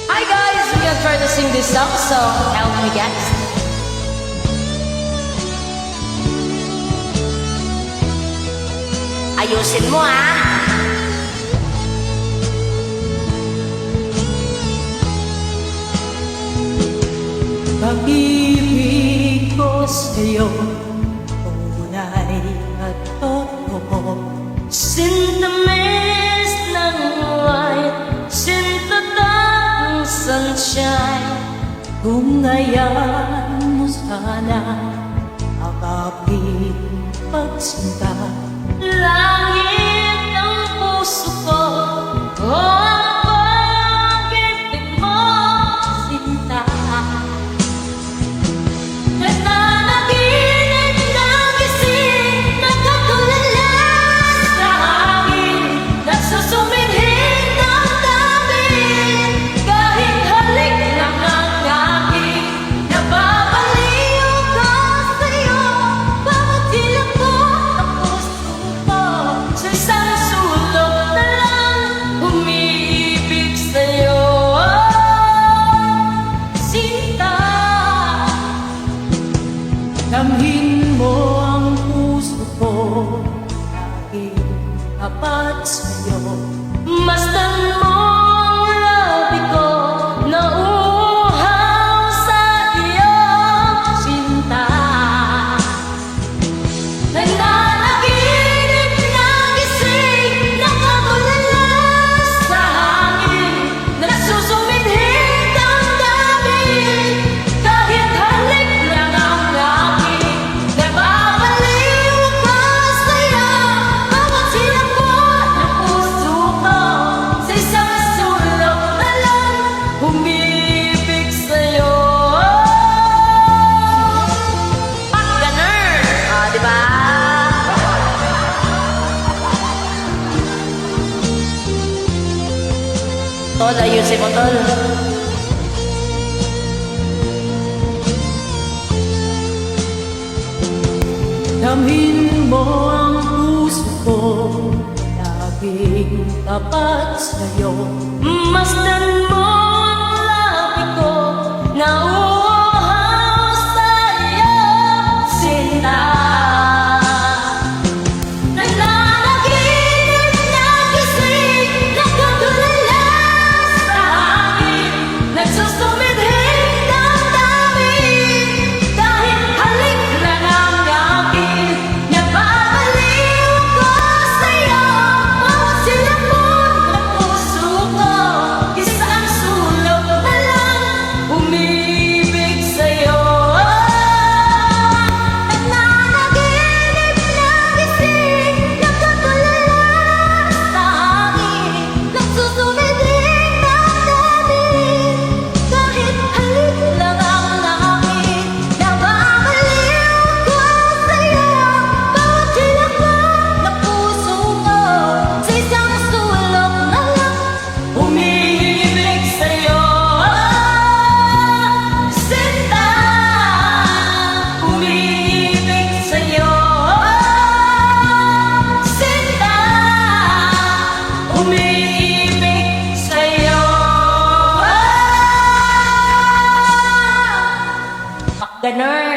Hi guys, we're gonna try to sing this song, so help me guys. Ayusin mo ah. Pag-ibig ko sa'yo, tunay at totoo. Sintamis ng white, sintatang sunshine. Kung ngayon mo sana akaping pagsinta, Langit ang puso ko, o ang pag-ibig mo, sinta. Nananaginip na gising, nagkatulala sa hangin, nagsusuminhing damdamin. Kahit halik lang ang aking, nababaliw ko sa'yo. Bawat hilak ko ang puso ko, sa isang sulok na lang umiibig sa'yo. Sinta, damhin mo ang puso ko, laging tapat sa'yo. masdan mo ang labi ko, nauuhaw sa iyo, sinta. Nananaginip na gising, nakatulala sa hangin, nagsusuminhing damdamin. Kahit halik lang ang aking, nababaliw ko sa'yo. Bawat silambot ng puso ko, sa isang sulok na lang umibig sa'yo. Ganun, diba? Tol, ayusin mo, tol. Damhin mo ang puso ko, laging tapat sa'yo. Masdan mo ang labi ko, nauuhaw sa iyo, sinta. Nananaginip na gising, nakatulala sa hangin, nagsusuminhing damdamin. Kahit halik lang ang aking, nababaliw ko sa'yo. Bawat silambot ng puso ko, isang sulok na lang umibig sa'yo. Nananaginip na gising, nakatulala sa hangin, nagsusuminhing damdamin. Kahit halik lang ang aking, nababaliw ko sa'yo. Bawat hilakbot ng puso ko, sa isang sulok na lang umiibig sa'yo. Sinta, umiibig sa'yo. Sinta, umiibig sa'yo. Ganun.